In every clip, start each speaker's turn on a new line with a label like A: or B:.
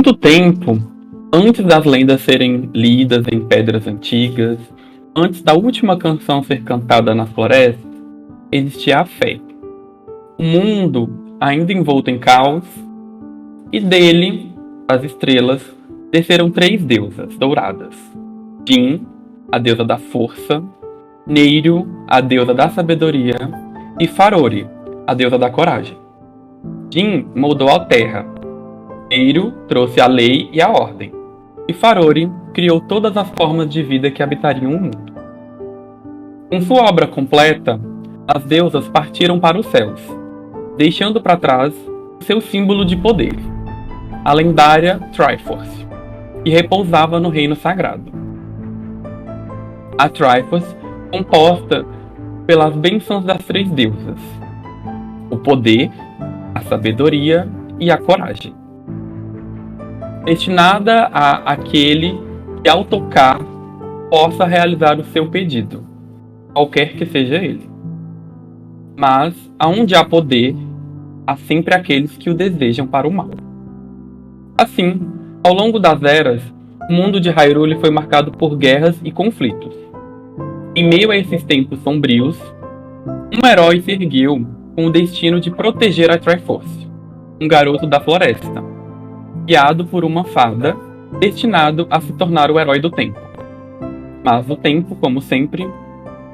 A: muito tempo, antes das lendas serem lidas em pedras antigas, antes da última canção ser cantada na floresta, existia a fé. O mundo, ainda envolto em caos, e dele, as estrelas, desceram 3 deusas douradas. Jin, a deusa da força, Neiru, a deusa da sabedoria, e Farori, a deusa da coragem. Jin moldou a terra. Neiru trouxe a lei e a ordem. E Farori criou todas as formas de vida que habitariam o mundo. Com sua obra completa, as deusas partiram para os céus, deixando para trás seu símbolo de poder, a lendária Triforce, que repousava no reino sagrado. A Triforce, composta pelas bênçãos das 3 deusas: o poder, a sabedoria e a coragem, destinada a aquele que, ao tocar, possa realizar o seu pedido, qualquer que seja ele. Mas, aonde há poder, há sempre aqueles que o desejam para o mal. Assim, ao longo das eras, o mundo de Hyrule foi marcado por guerras e conflitos. Em meio a esses tempos sombrios, um herói se ergueu com o destino de proteger a Triforce, um garoto da floresta, guiado por uma fada, destinado a se tornar o herói do tempo. Mas o tempo, como sempre,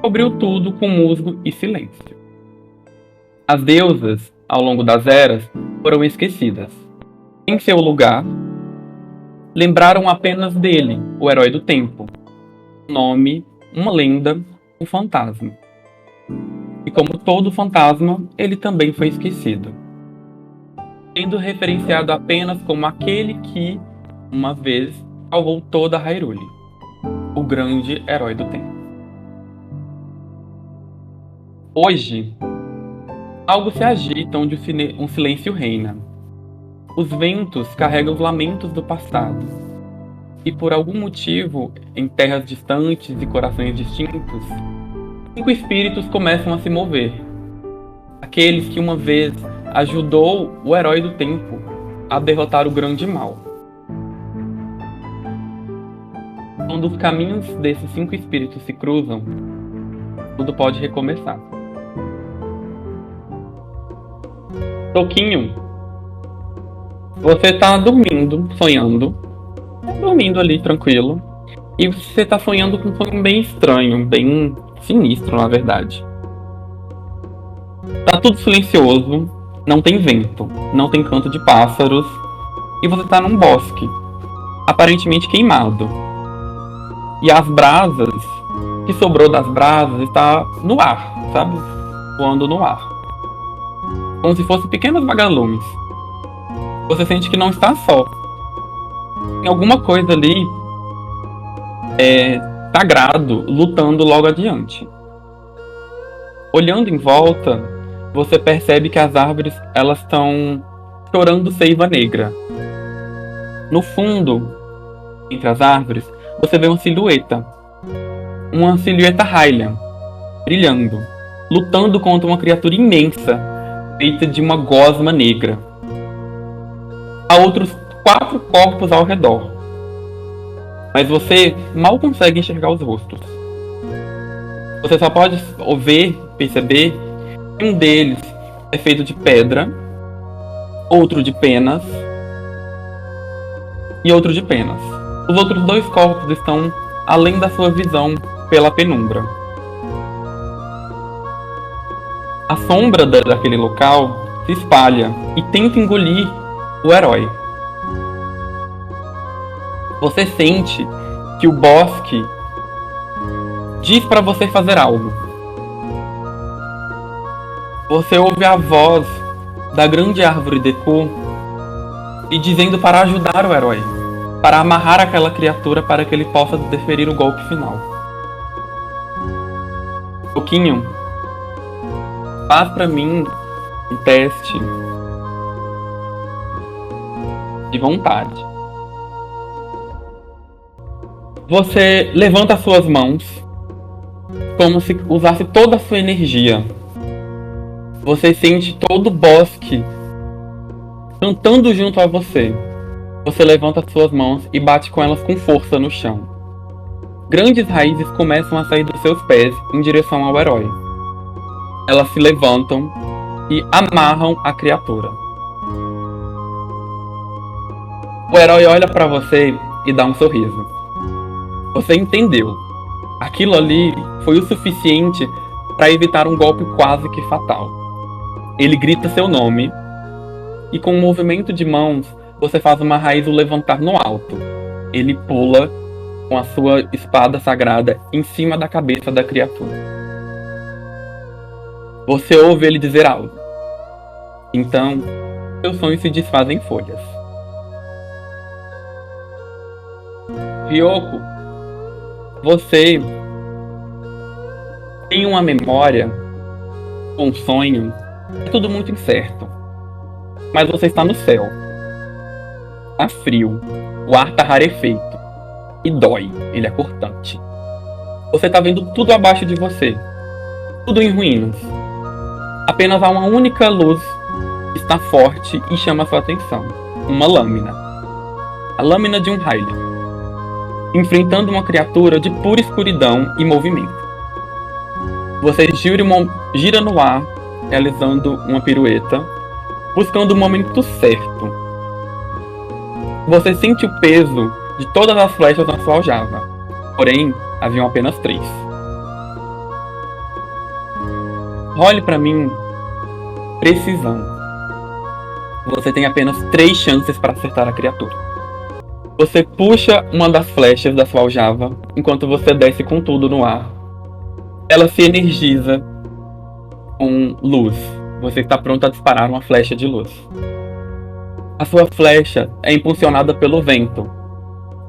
A: cobriu tudo com musgo e silêncio. As deusas, ao longo das eras, foram esquecidas. Em seu lugar, lembraram apenas dele, o herói do tempo. Um nome, uma lenda, um fantasma. E como todo fantasma, ele também foi esquecido, sendo referenciado apenas como aquele que, uma vez, salvou toda Hyrule, o grande herói do tempo. Hoje, algo se agita onde um silêncio reina. Os ventos carregam os lamentos do passado. E por algum motivo, em terras distantes e corações distintos, 5 espíritos começam a se mover. Aqueles que uma vez ajudou o herói do tempo a derrotar o grande mal. Quando os caminhos desses 5 espíritos se cruzam, tudo pode recomeçar. Toquinho, você tá dormindo, dormindo ali tranquilo, e você tá sonhando com um sonho bem estranho, bem sinistro, na verdade. Tá tudo silencioso, não tem vento, não tem canto de pássaros, e você tá num bosque, aparentemente queimado. E as brasas, que sobrou das brasas, está no ar, sabe? Voando no ar. Como se fossem pequenos vagalumes. Você sente que não está só. Tem alguma coisa ali sagrado lutando logo adiante. Olhando em volta, você percebe que as árvores elas estão chorando seiva negra. No fundo, entre as árvores, você vê uma silhueta Hylian, brilhando, lutando contra uma criatura imensa, feita de uma gosma negra. Há outros 4 corpos ao redor, mas você mal consegue enxergar os rostos. Você só pode perceber que um deles é feito de pedra, outro de penas e outro de penas. Os outros 2 corpos estão além da sua visão pela penumbra. A sombra daquele local se espalha e tenta engolir o herói. Você sente que o bosque diz para você fazer algo. Você ouve a voz da grande árvore Deku e dizendo para ajudar o herói, para amarrar aquela criatura para que ele possa desferir o golpe final. Toquinho, faz pra mim um teste de vontade. Você levanta as suas mãos como se usasse toda a sua energia. Você sente todo o bosque cantando junto a você. Você levanta suas mãos e bate com elas com força no chão. Grandes raízes começam a sair dos seus pés em direção ao herói. Elas se levantam e amarram a criatura. O herói olha para você e dá um sorriso. Você entendeu. Aquilo ali foi o suficiente para evitar um golpe quase que fatal. Ele grita seu nome e com um movimento de mãos você faz uma raiz o levantar no alto. Ele pula com a sua espada sagrada em cima da cabeça da criatura. Você ouve ele dizer algo. Então, seus sonhos se desfazem em folhas. Ryoko, você tem uma memória, um sonho, é tudo muito incerto. Mas você está no céu. Tá frio, o ar tá rarefeito. E dói, ele é cortante. Você tá vendo tudo abaixo de você. Tudo em ruínas. Apenas há uma única luz que está forte e chama sua atenção. Uma lâmina. A lâmina de um raio. Enfrentando uma criatura de pura escuridão e movimento. Você gira no ar, realizando uma pirueta, buscando o momento certo. Você sente o peso de todas as flechas na sua aljava, porém, haviam apenas 3. Role para mim precisão. Você tem apenas 3 chances para acertar a criatura. Você puxa uma das flechas da sua aljava enquanto você desce com tudo no ar. Ela se energiza com luz. Você está pronto a disparar uma flecha de luz. A sua flecha é impulsionada pelo vento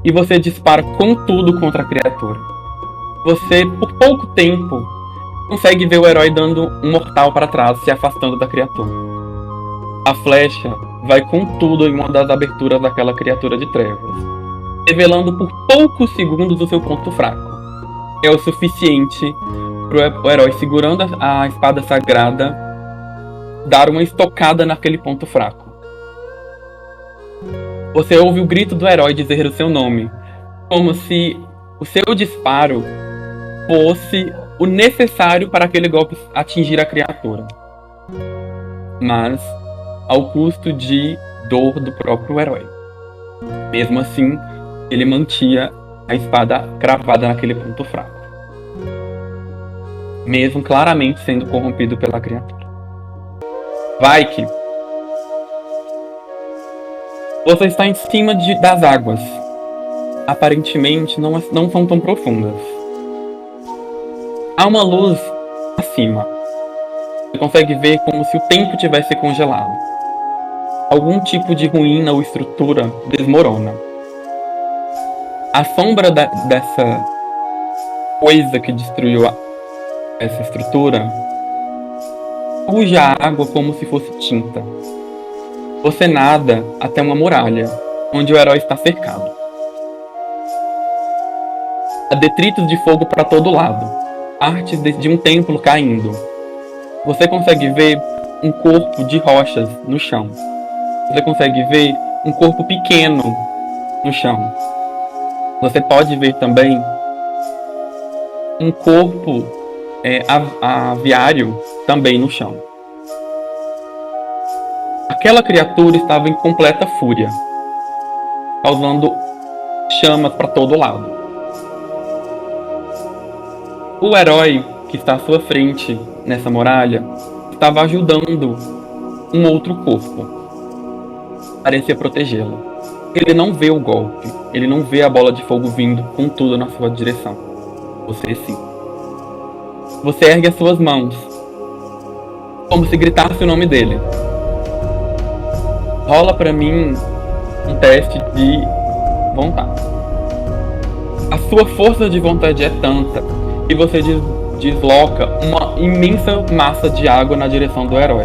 A: e você dispara com tudo contra a criatura. Você, por pouco tempo, consegue ver o herói dando um mortal para trás, se afastando da criatura. A flecha vai com tudo em uma das aberturas daquela criatura de trevas, revelando por poucos segundos o seu ponto fraco. É o suficiente para o herói, segurando a espada sagrada, dar uma estocada naquele ponto fraco. Você ouve o grito do herói dizer o seu nome, como se o seu disparo fosse o necessário para aquele golpe atingir a criatura. Mas ao custo de dor do próprio herói. Mesmo assim, ele mantinha a espada cravada naquele ponto fraco. Mesmo claramente sendo corrompido pela criatura. Vaike, você está em cima das águas. Aparentemente não são tão profundas. Há uma luz acima. Você consegue ver como se o tempo tivesse congelado. Algum tipo de ruína ou estrutura desmorona. A sombra dessa coisa que destruiu essa estrutura suja a água como se fosse tinta. Você nada até uma muralha, onde o herói está cercado. Há detritos de fogo para todo lado, artes de um templo caindo. Você consegue ver um corpo de rochas no chão. Você consegue ver um corpo pequeno no chão. Você pode ver também um corpo aviário também no chão. Aquela criatura estava em completa fúria, causando chamas para todo lado. O herói que está à sua frente nessa muralha estava ajudando um outro corpo. Parecia protegê-lo. Ele não vê o golpe, ele não vê a bola de fogo vindo com tudo na sua direção. Você sim. Você ergue as suas mãos, como se gritasse o nome dele. Rola pra mim um teste de vontade. A sua força de vontade é tanta que você desloca uma imensa massa de água na direção do herói.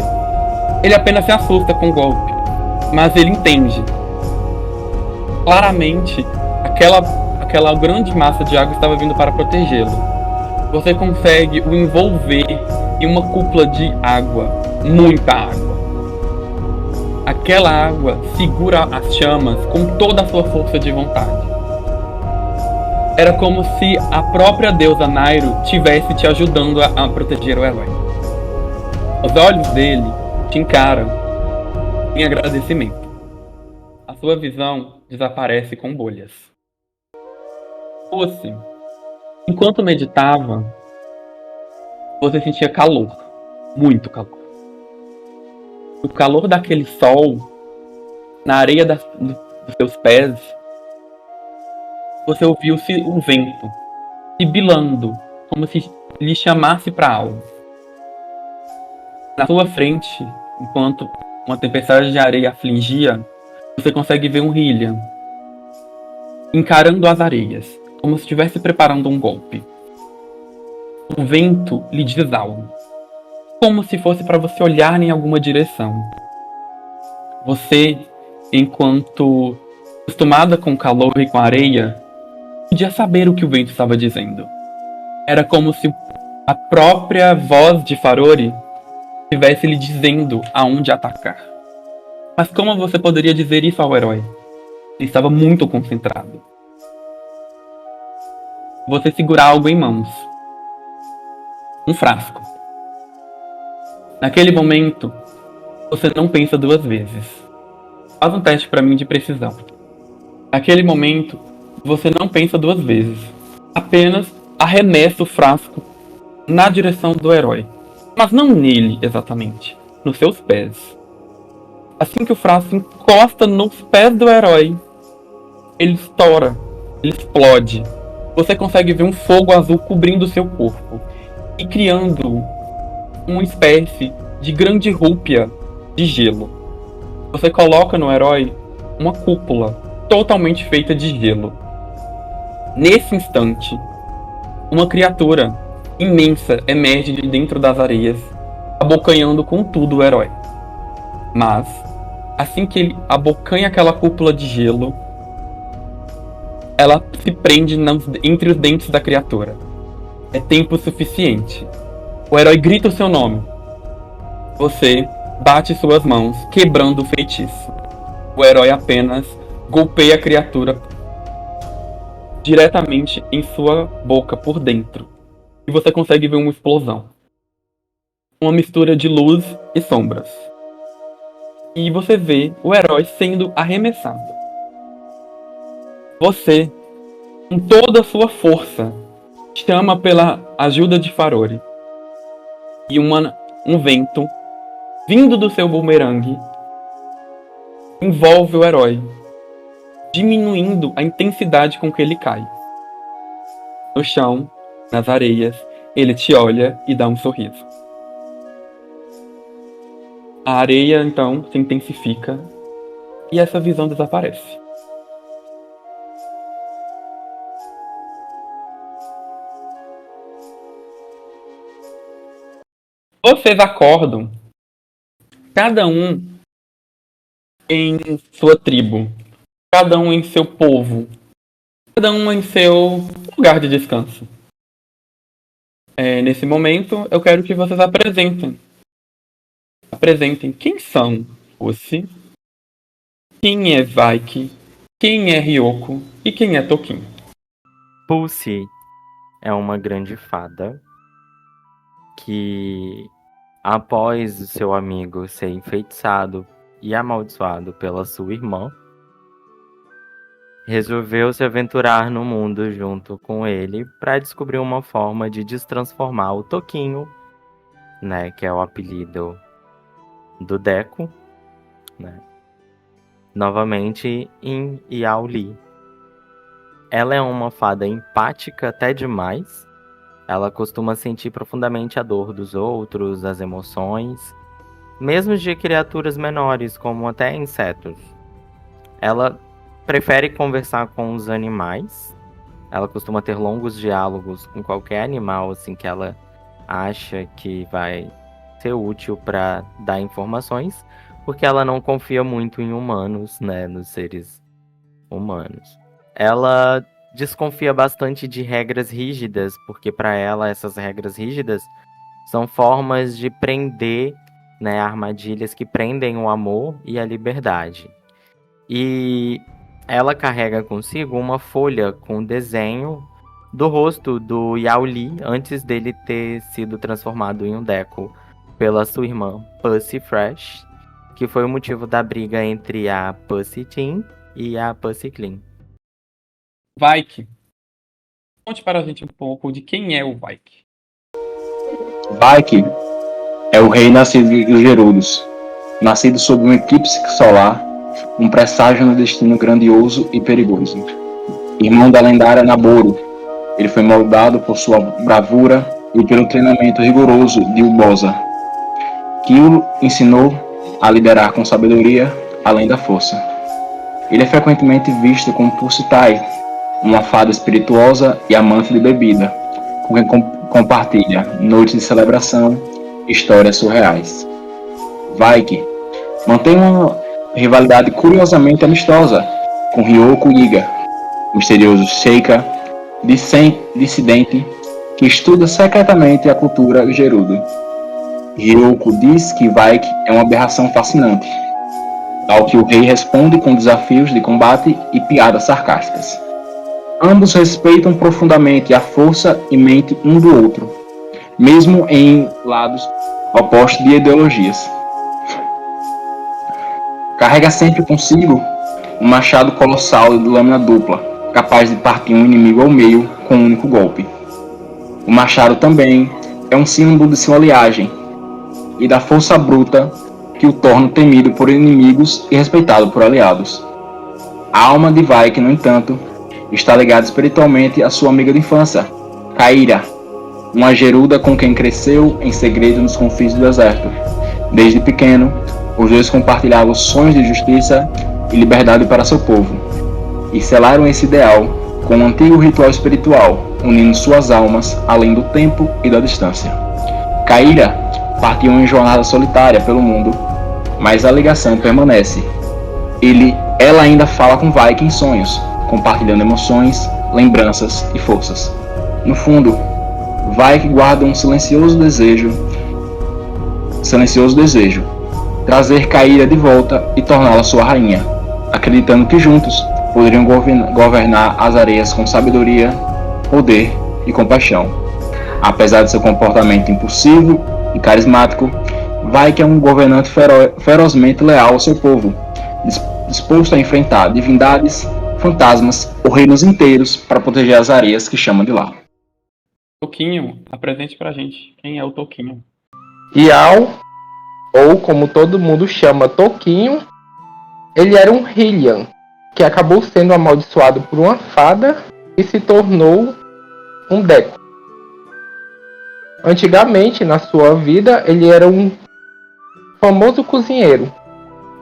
A: Ele apenas se assusta com o golpe, mas ele entende. Claramente, aquela grande massa de água estava vindo para protegê-lo. Você consegue o envolver em uma cúpula de água, muita água. aquela água segura as chamas com toda a sua força de vontade. Era como se a própria deusa Nairo tivesse te ajudando a proteger o herói. Os olhos dele te encaram em agradecimento. A sua visão desaparece com bolhas. Você, enquanto meditava, você sentia calor, muito calor. O calor daquele sol na areia dos seus pés, você ouviu um vento sibilando, como se lhe chamasse para algo. Na sua frente, enquanto uma tempestade de areia afligia, você consegue ver um Hylian encarando as areias, como se estivesse preparando um golpe. O vento lhe diz algo, como se fosse para você olhar em alguma direção. Você, enquanto acostumada com o calor e com a areia, podia saber o que o vento estava dizendo. Era como se a própria voz de Farore estivesse lhe dizendo aonde atacar. Mas como você poderia dizer isso ao herói? Ele estava muito concentrado. Você segura algo em mãos. Um frasco. Naquele momento, você não pensa duas vezes. Faz um teste para mim de precisão. Naquele momento, você não pensa duas vezes. Apenas arremessa o frasco na direção do herói. Mas não nele, exatamente. Nos seus pés. Assim que o frasco encosta nos pés do herói, ele estoura. Ele explode. Você consegue ver um fogo azul cobrindo o seu corpo. E criando uma espécie de grande rúpia de gelo. Você coloca no herói uma cúpula totalmente feita de gelo. Nesse instante, uma criatura imensa emerge de dentro das areias, abocanhando com tudo o herói. Mas, assim que ele abocanha aquela cúpula de gelo, ela se prende entre os dentes da criatura. É tempo suficiente. O herói grita o seu nome. Você bate suas mãos, quebrando o feitiço. O herói apenas golpeia a criatura diretamente em sua boca por dentro. E você consegue ver uma explosão. Uma mistura de luz e sombras. E você vê o herói sendo arremessado. Você, com toda a sua força, chama pela ajuda de Farore. E um vento, vindo do seu bumerangue, envolve o herói, diminuindo a intensidade com que ele cai. No chão, nas areias, ele te olha e dá um sorriso. A areia, então, se intensifica e essa visão desaparece. Vocês acordam, cada um em sua tribo, cada um em seu povo, cada um em seu lugar de descanso. Nesse momento, eu quero que vocês apresentem quem são Ossi, quem é Vaiki, quem é Ryoko e quem é Tokin.
B: Pulse é uma grande fada que, após o seu amigo ser enfeitiçado e amaldiçoado pela sua irmã, resolveu se aventurar no mundo junto com ele para descobrir uma forma de destransformar o Toquinho, né, que é o apelido do Deco, né, novamente em Yaoli. Ela é uma fada empática até demais. Ela costuma sentir profundamente a dor dos outros, as emoções, mesmo de criaturas menores, como até insetos. Ela prefere conversar com os animais. Ela costuma ter longos diálogos com qualquer animal assim que ela acha que vai ser útil para dar informações, porque ela não confia muito em humanos, né, nos seres humanos. Ela desconfia bastante de regras rígidas, porque para ela essas regras rígidas são formas de prender né, armadilhas que prendem o amor e a liberdade. E ela carrega consigo uma folha com desenho do rosto do Yao Li antes dele ter sido transformado em um Deco pela sua irmã Pussy Fresh, que foi o motivo da briga entre a Pussy Teen e a Pussy Clean.
A: Vaik, conte para a gente um pouco de quem é o Vaik.
C: Vaik é o rei nascido dos Gerudos, nascido sob um eclipse solar, um presságio no destino grandioso e perigoso. Irmão da lendária Naboro, ele foi moldado por sua bravura e pelo treinamento rigoroso de Urbosa, que o ensinou a liderar com sabedoria além da força. Ele é frequentemente visto como Pussitai, uma fada espirituosa e amante de bebida, com quem compartilha noites de celebração e histórias surreais. Vaik mantém uma rivalidade curiosamente amistosa com Ryoko Iga, misterioso Sheikah dissidente que estuda secretamente a cultura Gerudo. Ryoko diz que Vaik é uma aberração fascinante, ao que o rei responde com desafios de combate e piadas sarcásticas. Ambos respeitam profundamente a força e mente um do outro, mesmo em lados opostos de ideologias. Carrega sempre consigo um machado colossal de lâmina dupla, capaz de partir um inimigo ao meio com um único golpe. O machado também é um símbolo de sua liagem e da força bruta que o torna temido por inimigos e respeitado por aliados. A alma de Vaik, no entanto, está ligada espiritualmente à sua amiga de infância, Kaira, uma geruda com quem cresceu em segredo nos confins do deserto. Desde pequeno, os dois compartilhavam sonhos de justiça e liberdade para seu povo, e selaram esse ideal com um antigo ritual espiritual, unindo suas almas além do tempo e da distância. Kaira partiu em jornada solitária pelo mundo, mas a ligação permanece. Ela ainda fala com Vaik em sonhos, compartilhando emoções, lembranças e forças. No fundo, Vaik guarda um silencioso desejo, trazer Kaira de volta e torná-la sua rainha, acreditando que juntos poderiam governar as areias com sabedoria, poder e compaixão. Apesar de seu comportamento impulsivo e carismático, Vaik é um governante ferozmente leal ao seu povo, disposto a enfrentar divindades, fantasmas ou reinos inteiros para proteger as areias que chama de lá.
A: Toquinho, apresente pra gente quem é o Toquinho.
D: Yao, ou como todo mundo chama Toquinho, ele era um Hylian, que acabou sendo amaldiçoado por uma fada e se tornou um Deco. Antigamente, na sua vida, ele era um famoso cozinheiro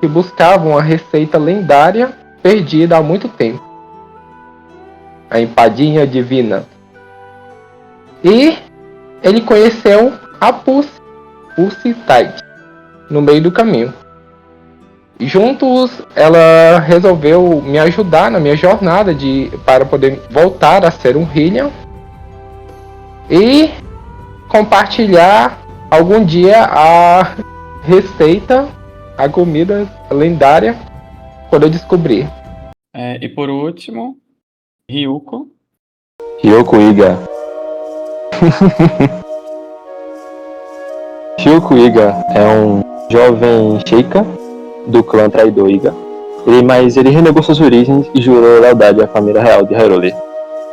D: que buscava uma receita lendária perdida há muito tempo, a empadinha divina. E ele conheceu a Pussy Tite no meio do caminho. Juntos, ela resolveu me ajudar na minha jornada para poder voltar a ser um Hylian e compartilhar algum dia a receita, a comida lendária, quando eu descobrir.
A: E por último, Ryoko.
E: Ryoko Iga. Ryoko Iga é um jovem Sheikah do clã traidor Iga. Mas ele renegou suas origens e jurou lealdade à família real de Hyrule.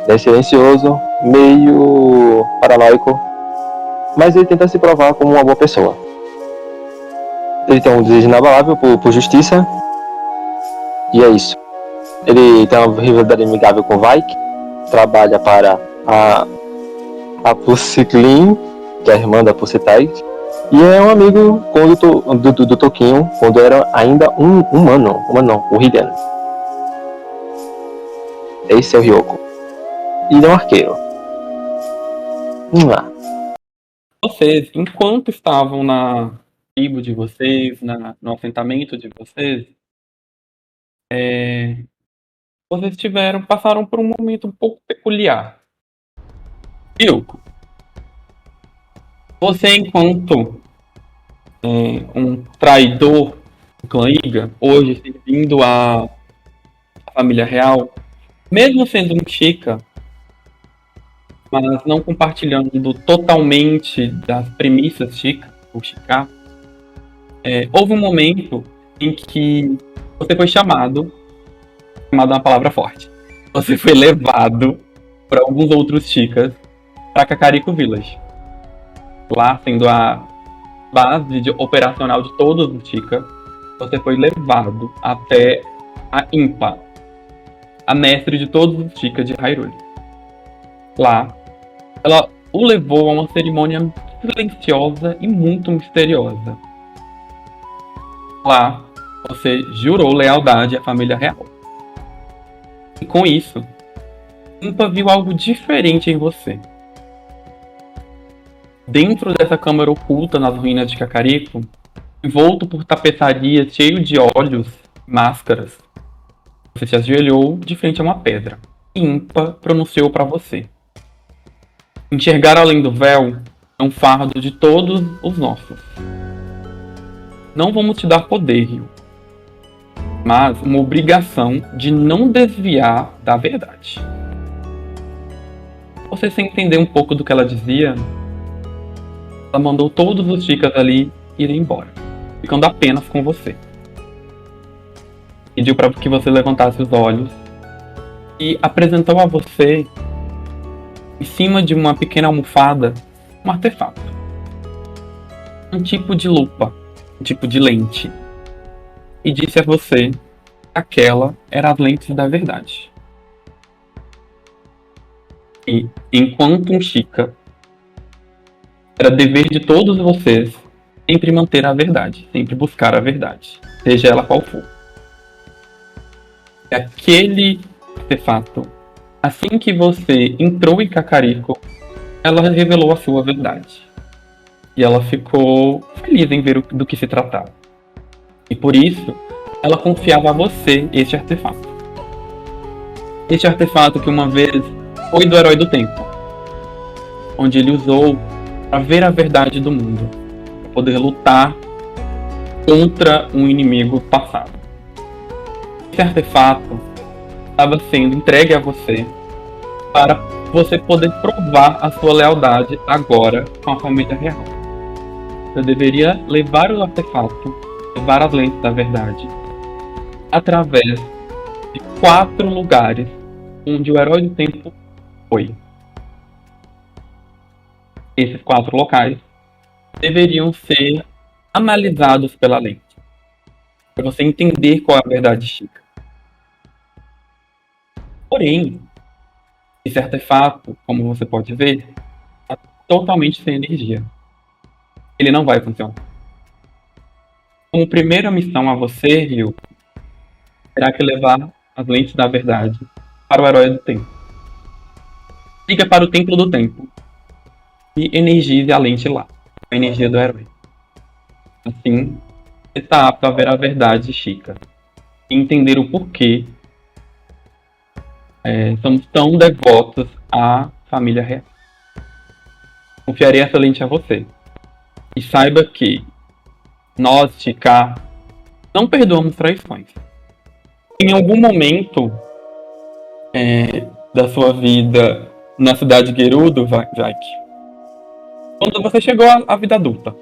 E: Ele é silencioso, meio paranoico, mas ele tenta se provar como uma boa pessoa. Ele tem um desejo inabalável por justiça, e é isso. Ele tem uma rivalidade amigável com Vaik, trabalha para a Pussy Clean, que é a irmã da Pussy Tite, e é um amigo do Toquinho quando era ainda um humano, o Hylian. Esse é o Ryoko. E ele é um arqueiro. Vamos lá.
A: Vocês, enquanto estavam na tribo de vocês, no assentamento de vocês, vocês passaram por um momento um pouco peculiar. Ryoko, você enquanto um traidor do clã Iga, hoje servindo a família real, mesmo sendo um Chica, mas não compartilhando totalmente das premissas Chica, ou Chica, houve um momento em que você foi chamado é uma palavra forte, você foi levado por alguns outros Chicas para Kakariko Village. Lá, sendo a base operacional de todos os Chicas, você foi levado até a Impa, a mestre de todos os Chicas de Hyrule. Lá, ela o levou a uma cerimônia silenciosa e muito misteriosa. Lá, você jurou lealdade à família real. E com isso, Impa viu algo diferente em você. Dentro dessa câmara oculta nas ruínas de Kakariko, envolto por tapeçarias cheio de olhos, máscaras, você se ajoelhou de frente a uma pedra. Impa pronunciou para você: enxergar além do véu é um fardo de todos os nossos. Não vamos te dar poder, Ryu, mas uma obrigação de não desviar da verdade. Você, sem entender um pouco do que ela dizia, ela mandou todos os Chicas ali irem embora, ficando apenas com você. Pediu para que você levantasse os olhos e apresentou a você, em cima de uma pequena almofada, um artefato. Um tipo de lupa, um tipo de lente. E disse a você que aquela era as lentes da verdade. E, enquanto um Chica, era dever de todos vocês sempre manter a verdade, sempre buscar a verdade, seja ela qual for. E aquele artefato, assim que você entrou em Kakariko, ela revelou a sua verdade. E ela ficou feliz em ver do que se tratava. E por isso, ela confiava a você este artefato. Este artefato que uma vez foi do Herói do Tempo, onde ele usou para ver a verdade do mundo, para poder lutar contra um inimigo passado. Esse artefato estava sendo entregue a você para você poder provar a sua lealdade agora com a família real. Você deveria levar o artefato, levar as lentes da verdade, através de 4 lugares onde o Herói do Tempo foi. Esses 4 locais deveriam ser analisados pela lente, para você entender qual é a verdade Chica. Porém, esse artefato, como você pode ver, está totalmente sem energia. Ele não vai funcionar. Como primeira missão a você, Ryu, terá que levar as lentes da verdade para o Herói do Tempo. Siga para o Templo do Tempo e energize a lente lá, a energia do herói. Assim, você está apto a ver a verdade Chica e entender o porquê somos tão devotos à família real. Confiarei essa lente a você. E saiba que nós, Chica, não perdoamos traições. Em algum momento da sua vida na cidade de Gerudo, Vaik, quando você chegou à vida adulta,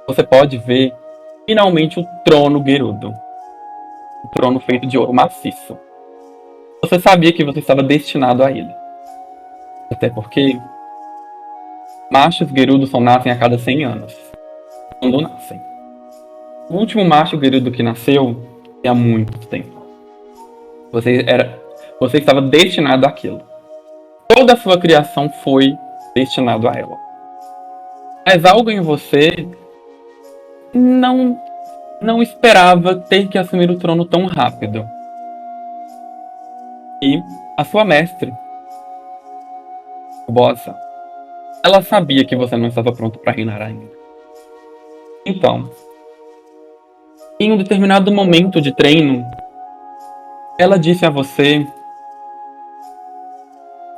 A: você pode ver finalmente o trono Gerudo. Um trono feito de ouro maciço. Você sabia que você estava destinado a ele. Até porque machos Gerudo só nascem a cada 100 anos. Quando nascem. O último macho Gerudo que nasceu é há muito tempo. Você estava destinado àquilo. Toda a sua criação foi destinado a ela. Mas algo em você não esperava ter que assumir o trono tão rápido. E a sua mestre, Bossa, ela sabia que você não estava pronto para reinar ainda. Então, em um determinado momento de treino, ela disse a você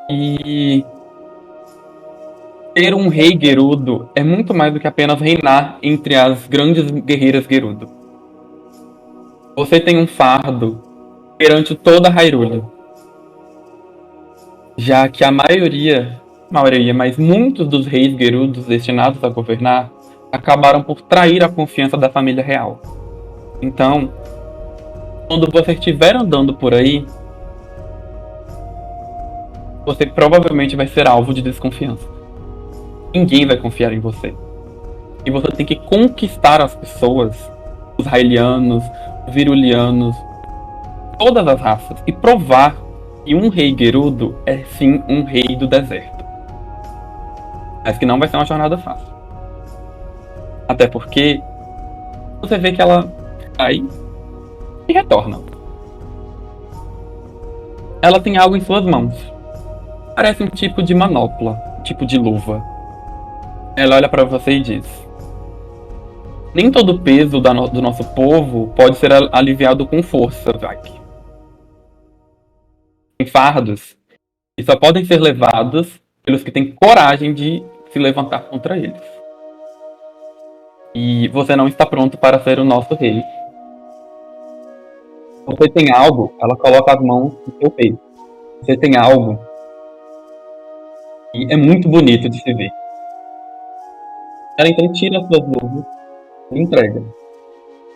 A: que Ser um rei Gerudo é muito mais do que apenas reinar entre as grandes guerreiras Gerudo. Você tem um fardo perante toda a Hyrule, já que a maioria, mas muitos dos reis Gerudos destinados a governar acabaram por trair a confiança da família real. Então, quando você estiver andando por aí, você provavelmente vai ser alvo de desconfiança. Ninguém vai confiar em você. E você tem que conquistar as pessoas, os Hylianos, os Virulianos, todas as raças, e provar que um rei Gerudo é sim um rei do deserto. Mas que não vai ser uma jornada fácil. Até porque você vê que ela sai e retorna. Ela tem algo em suas mãos. Parece um tipo de manopla, um tipo de luva. Ela olha pra você e diz: nem todo o peso do nosso povo pode ser aliviado com força, Vaik. Tem fardos que só podem ser levados pelos que têm coragem de se levantar contra eles. E você não está pronto para ser o nosso rei. Você tem algo, ela coloca as mãos no seu peito. Você tem algo e é muito bonito de se ver. Ela então tira as suas luvas e entrega,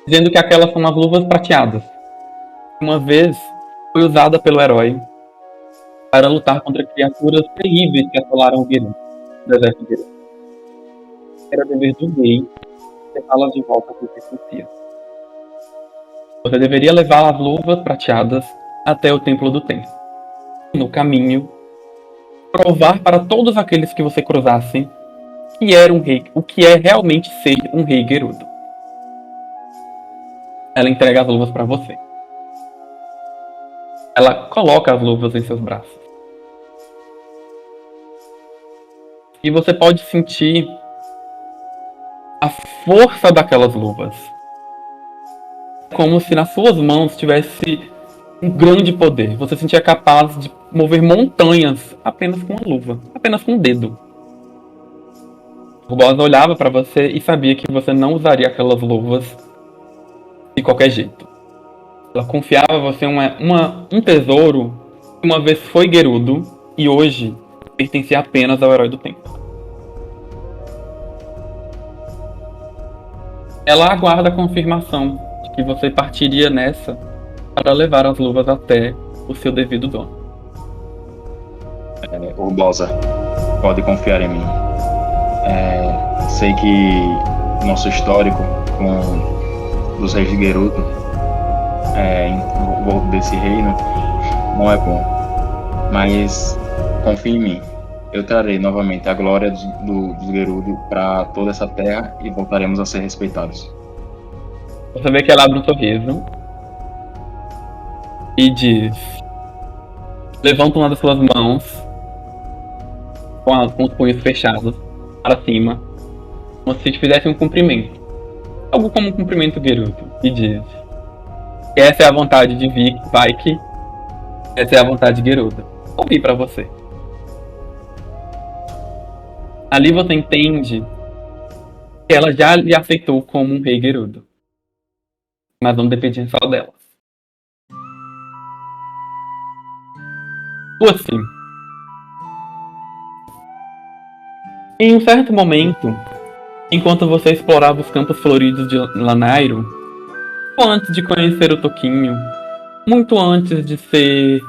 A: dizendo que aquelas são as luvas prateadas. Uma vez foi usada pelo herói para lutar contra criaturas terríveis que assolaram o deserto Gerudo. Era dever do rei levá-las de volta para o que confia. Você deveria levar as luvas prateadas até o Templo do Tempo. No caminho, provar para todos aqueles que você cruzasse que era um rei, o que é realmente ser um rei Gerudo. Ela entrega as luvas para você. Ela coloca as luvas em seus braços. E você pode sentir a força daquelas luvas. Como se nas suas mãos tivesse um grande poder. Você se sentia capaz de mover montanhas apenas com uma luva, apenas com um dedo. O Urbosa olhava para você e sabia que você não usaria aquelas luvas de qualquer jeito. Ela confiava a você um tesouro que uma vez foi Gerudo e hoje pertencia apenas ao Herói do Tempo. Ela aguarda a confirmação de que você partiria nessa para levar as luvas até o seu devido dono.
C: Urbosa, pode confiar em mim. Sei que nosso histórico com os reis de Gerudo em volta desse reino não é bom, mas confie em mim. Eu trarei novamente a glória do Gerudo para toda essa terra e voltaremos a ser respeitados.
A: Você vê que ela abre um sorriso e diz: levanta uma das suas mãos com os punhos fechados para cima, como se te fizesse um cumprimento, algo como um cumprimento Gerudo, e diz: essa é a vontade de Vaik, essa é a vontade de Gerudo. Ouvi para você. Ali você entende que ela já lhe aceitou como um rei Gerudo, mas não dependia só dela. Assim, em um certo momento, enquanto você explorava os campos floridos de Lanayru, muito antes de conhecer o Toquinho, muito antes de ser,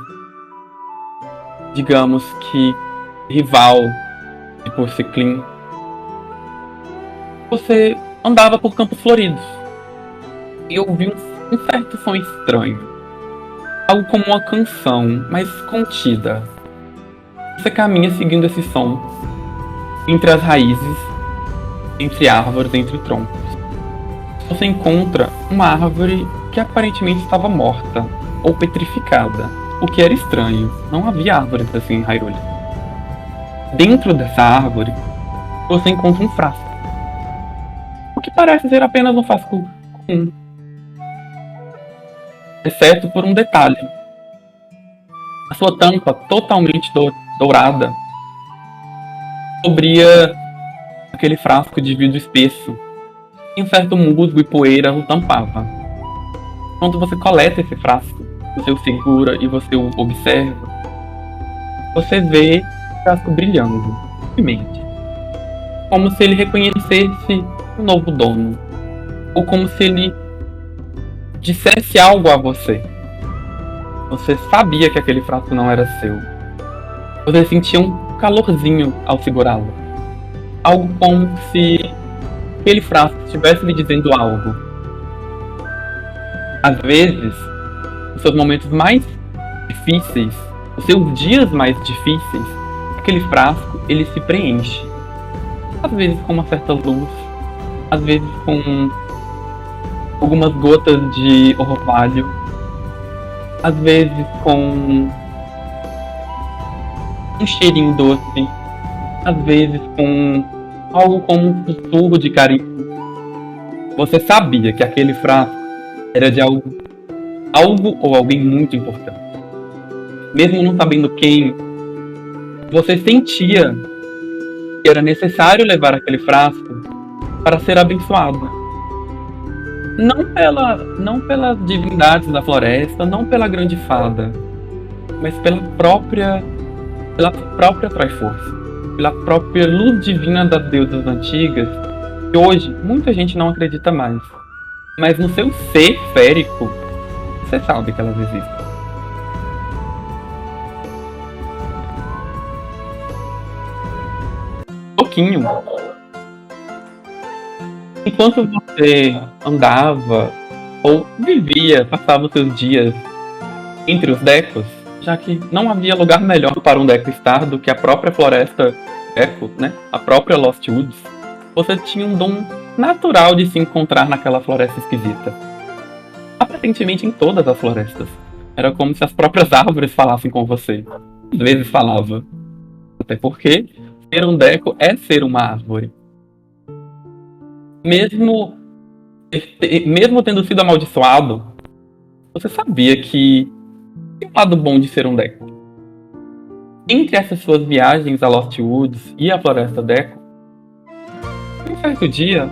A: digamos que, rival de Purciclin, você andava por campos floridos e ouviu um certo som estranho, algo como uma canção, mas contida. Você caminha seguindo esse som entre as raízes, entre árvores, entre troncos. Você encontra uma árvore que aparentemente estava morta ou petrificada, o que era estranho. Não havia árvores assim em Hyrule. Dentro dessa árvore, você encontra um frasco, o que parece ser apenas um frasco comum, exceto por um detalhe. A sua tampa, totalmente dourada, cobria aquele frasco de vidro espesso. E um certo musgo e poeira o tampava. Quando você coleta esse frasco, você o segura e você o observa, você vê o frasco brilhando, suavemente, como se ele reconhecesse um novo dono, ou como se ele dissesse algo a você. Você sabia que aquele frasco não era seu. Você sentia um calorzinho ao segurá-lo. Algo como se aquele frasco estivesse lhe dizendo algo. Às vezes, os seus momentos mais difíceis, os seus dias mais difíceis, aquele frasco, ele se preenche. Às vezes com uma certa luz, às vezes com algumas gotas de orvalho, às vezes com um cheirinho doce, às vezes com algo como um sussurro de carinho. Você sabia que aquele frasco era de algo ou alguém muito importante. Mesmo não sabendo quem, você sentia que era necessário levar aquele frasco para ser abençoado. Não pelas divindades da floresta, não pela grande fada, mas pela própria Triforce, pela própria luz divina das deusas antigas, que hoje muita gente não acredita mais. Mas no seu ser férico, você sabe que elas existem. Pouquinho. Enquanto você andava ou vivia, passava os seus dias entre os Decos, já que não havia lugar melhor para um Deco estar do que a própria floresta Deco, né? A própria Lost Woods, você tinha um dom natural de se encontrar naquela floresta esquisita. Aparentemente em todas as florestas. Era como se as próprias árvores falassem com você. Às vezes falava. Até porque ser um Deco é ser uma árvore. Mesmo tendo sido amaldiçoado, você sabia que tem um lado bom de ser um Deco. Entre essas suas viagens a Lost Woods e a Floresta Deco, um certo dia,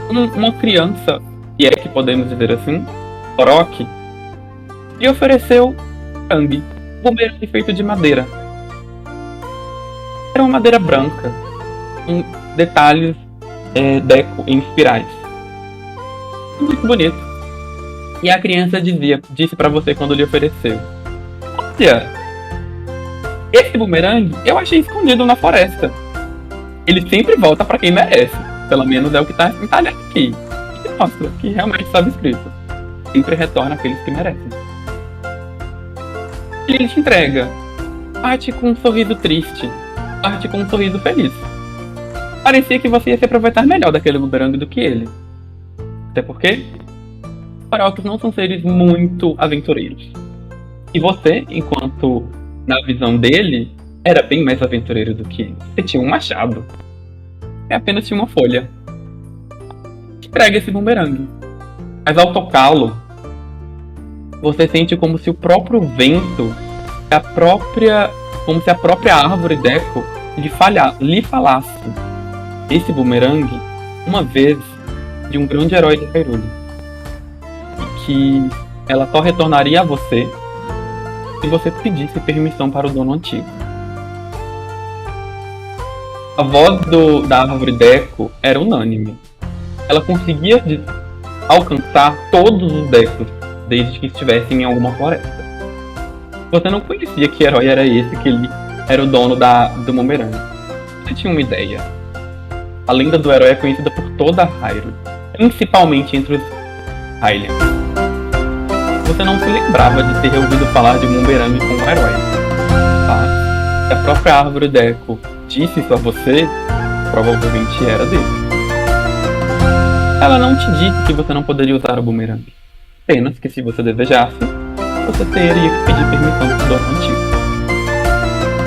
A: uma criança, e é que podemos dizer assim, Orok, lhe ofereceu bumerangue, bumerangue feito de madeira. Era uma madeira branca, com detalhes Deco em espirais. Muito bonito. E a criança disse para você quando lhe ofereceu: olha, esse bumerangue eu achei escondido na floresta. Ele sempre volta para quem merece. Pelo menos é o que está entalhado aqui. E mostra que realmente estava escrito: sempre retorna aqueles que merecem. E ele te entrega parte com um sorriso triste, parte com um sorriso feliz. Parecia que você ia se aproveitar melhor daquele bumerangue do que ele. Até porque Orocos não são seres muito aventureiros. E você, enquanto na visão dele, era bem mais aventureiro do que ele. Você tinha um machado. E apenas tinha uma folha. Entrega esse bumerangue. Mas ao tocá-lo, você sente como se o próprio vento, como se a própria árvore Deco lhe falasse. Esse bumerangue, uma vez, de um grande herói de Hyrule. E que ela só retornaria a você se você pedisse permissão para o dono antigo. A voz da árvore Deco era unânime. Ela conseguia alcançar todos os Decos, desde que estivessem em alguma floresta. Você não conhecia que herói era esse, que ele era o dono do bumerangue. Você tinha uma ideia. A lenda do herói é conhecida por toda a Hyrule, principalmente entre os Hylians. Você não se lembrava de ter ouvido falar de um bumerangue como um herói. Tá? Se a própria árvore Deco disse isso a você, provavelmente era dele. Ela não te disse que você não poderia usar o bumerangue. Apenas que se você desejasse, você teria que pedir permissão do dono antigo.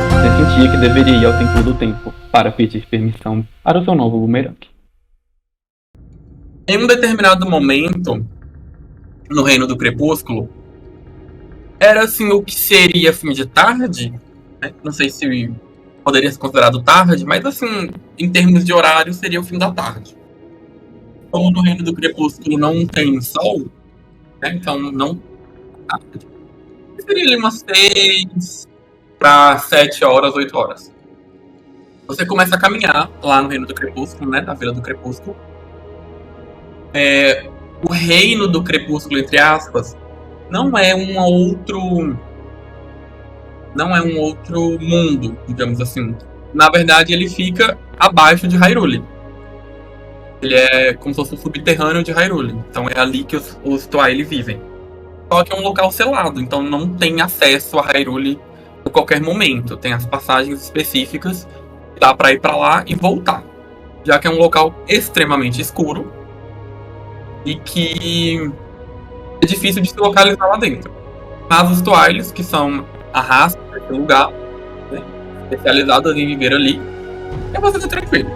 A: Você sentia que deveria ir ao Templo do Tempo para pedir permissão para o seu novo bumerangue. Em um determinado momento, no Reino do Crepúsculo, era assim o que seria fim de tarde, né? Não sei se poderia ser considerado tarde, mas assim, em termos de horário, seria o fim da tarde. Como no Reino do Crepúsculo não tem sol, né? Então não tarde. Seria ali umas 6 para 7 horas, 8 horas. Você começa a caminhar lá no Reino do Crepúsculo, né? Na Vila do Crepúsculo. O Reino do Crepúsculo, entre aspas, não é um outro mundo, digamos assim. Na verdade, ele fica abaixo de Hyrule. Ele é como se fosse o subterrâneo de Hyrule. Então é ali que os Twile vivem. Só que é um local selado, então não tem acesso a Hyrule a qualquer momento. Tem as passagens específicas, dá pra ir pra lá e voltar. Já que é um local extremamente escuro e que é difícil de se localizar lá dentro. Mas os Twiles, que são a raça desse lugar, né, especializadas em viver ali, é bastante tranquilo.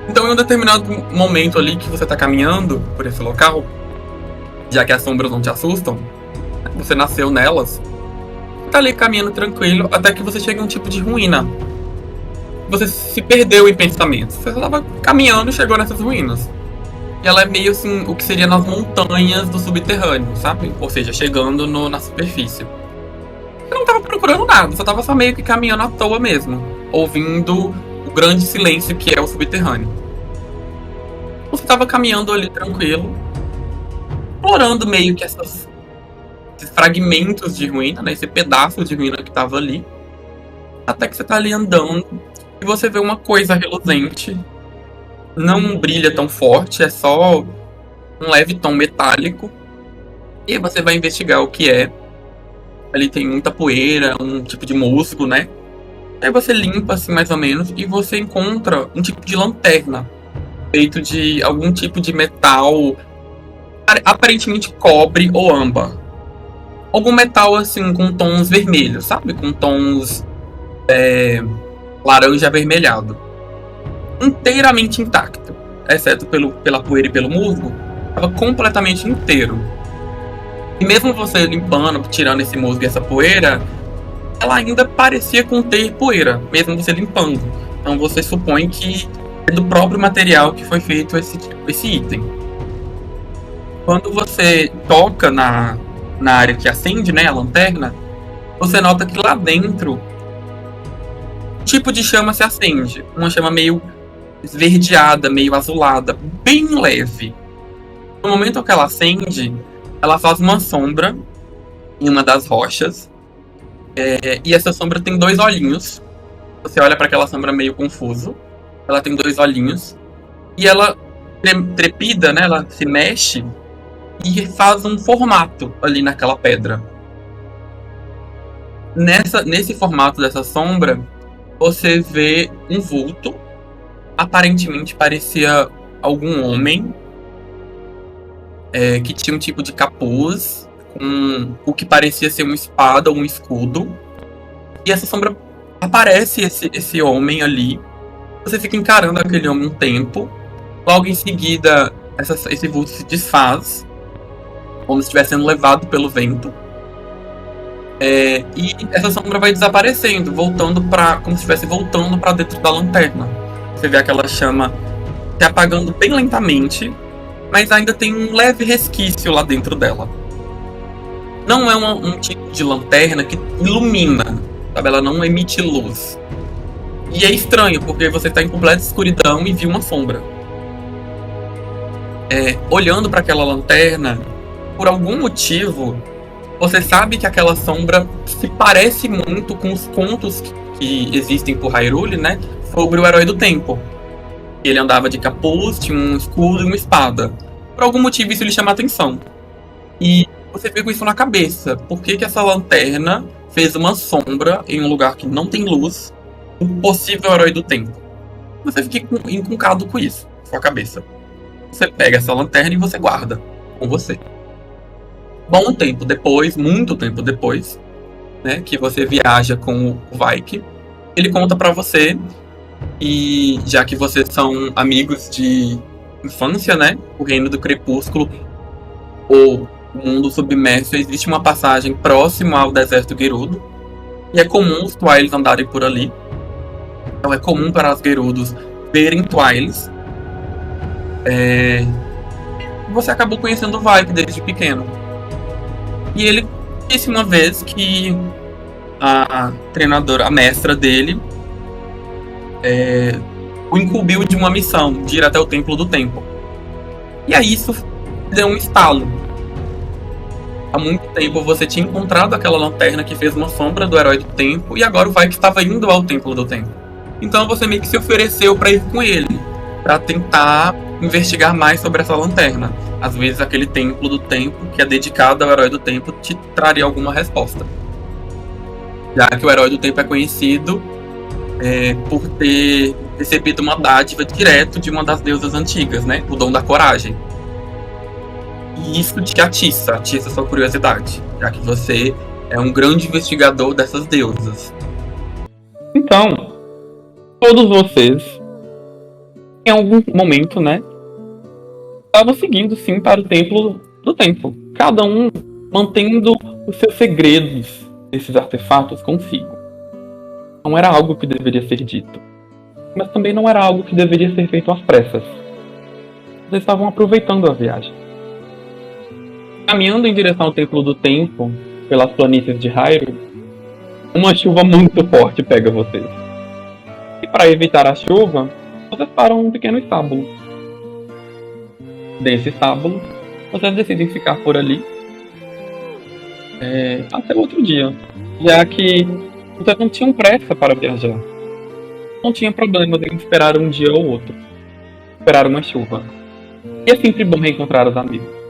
A: Então, em um determinado momento ali que você tá caminhando por esse local, já que as sombras não te assustam, você nasceu nelas, tá ali caminhando tranquilo até que você chega em um tipo de ruína. Você se perdeu em pensamentos. Você tava caminhando e chegou nessas ruínas. E ela é meio assim, o que seria nas montanhas do subterrâneo, sabe? Ou seja, chegando na superfície. Você não tava procurando nada, você tava só meio que caminhando à toa mesmo, ouvindo o grande silêncio que é o subterrâneo. Você tava caminhando ali tranquilo, explorando meio que esses fragmentos de ruína, né? Esse pedaço de ruína que tava ali. Até que você tá ali andando e você vê uma coisa reluzente. Não brilha tão forte, é só um leve tom metálico. E você vai investigar o que é. Ali tem muita poeira, um tipo de musgo, né? Aí você limpa assim mais ou menos e você encontra um tipo de lanterna feito de algum tipo de metal, aparentemente cobre ou âmbar. Algum metal assim com tons vermelhos, sabe? Com tons laranja avermelhado. Inteiramente intacto, exceto pela poeira e pelo musgo, estava completamente inteiro. E mesmo você limpando, tirando esse musgo e essa poeira, ela ainda parecia conter poeira, mesmo você limpando. Então você supõe que é do próprio material que foi feito esse item. Quando você toca na área que acende, né, a lanterna, você nota que lá dentro um tipo de chama se acende. Uma chama meio esverdeada, meio azulada, bem leve. No momento que ela acende, ela faz uma sombra em uma das rochas. E essa sombra tem 2 olhinhos. Você olha para aquela sombra meio confuso. Ela tem 2 olhinhos. E ela trepida, né? Ela se mexe e faz um formato ali naquela pedra. Nesse formato dessa sombra, você vê um vulto. Aparentemente parecia algum homem que tinha um tipo de capuz com o que parecia ser uma espada ou um escudo. E essa sombra aparece esse homem ali. Você fica encarando aquele homem um tempo. Logo em seguida, esse vulto se desfaz, como se estivesse sendo levado pelo vento. E essa sombra vai desaparecendo, como se estivesse voltando para dentro da lanterna. Você vê aquela chama se apagando bem lentamente, mas ainda tem um leve resquício lá dentro dela. Não é um tipo de lanterna que ilumina, sabe? Ela não emite luz. E é estranho, porque você está em completa escuridão e viu uma sombra. Olhando para aquela lanterna, por algum motivo, você sabe que aquela sombra se parece muito com os contos que existem por Hyrule, né? Sobre o Herói do Tempo. Ele andava de capuz, tinha um escudo e uma espada. Por algum motivo isso lhe chama a atenção. E você fica com isso na cabeça. Por que essa lanterna fez uma sombra em um lugar que não tem luz, um possível Herói do Tempo? Você fica encucado com isso, sua cabeça. Você pega essa lanterna e você guarda com você. Bom tempo depois, muito tempo depois, né, que você viaja com o Vaike, ele conta pra você. E já que vocês são amigos de infância, né? O Reino do Crepúsculo, ou o Mundo Submerso, existe uma passagem próxima ao Deserto Gerudo. E é comum os Twiles andarem por ali. Então é comum para os Gerudos verem Twilis. Você acabou conhecendo o Vaik desde pequeno. E ele disse uma vez que a treinadora, a mestra dele, o incumbiu de uma missão, de ir até o Templo do Tempo. E aí isso deu um estalo. Há muito tempo você tinha encontrado aquela lanterna que fez uma sombra do Herói do Tempo, e agora o Vaik estava indo ao Templo do Tempo. Então você meio que se ofereceu para ir com ele, para tentar investigar mais sobre essa lanterna. Às vezes aquele Templo do Tempo, que é dedicado ao Herói do Tempo, te traria alguma resposta. Já que o Herói do Tempo é conhecido por ter recebido uma dádiva direto de uma das deusas antigas, né? O dom da coragem. E isso te atiça sua curiosidade, já que você é um grande investigador dessas deusas. Então, todos vocês, em algum momento, né, estavam seguindo sim para o Templo do Tempo. Cada um mantendo os seus segredos desses artefatos consigo. Não era algo que deveria ser dito, mas também não era algo que deveria ser feito às pressas. Vocês estavam aproveitando a viagem. Caminhando em direção ao Templo do Tempo, pelas planícies de Hyrule, uma chuva muito forte pega vocês. E para evitar a chuva, vocês param um pequeno estábulo. Desse estábulo, vocês decidem ficar por ali até o outro dia, já que vocês não tinham pressa para viajar. Não tinha problema em esperar um dia ou outro. Esperar uma chuva. E é sempre bom reencontrar os amigos.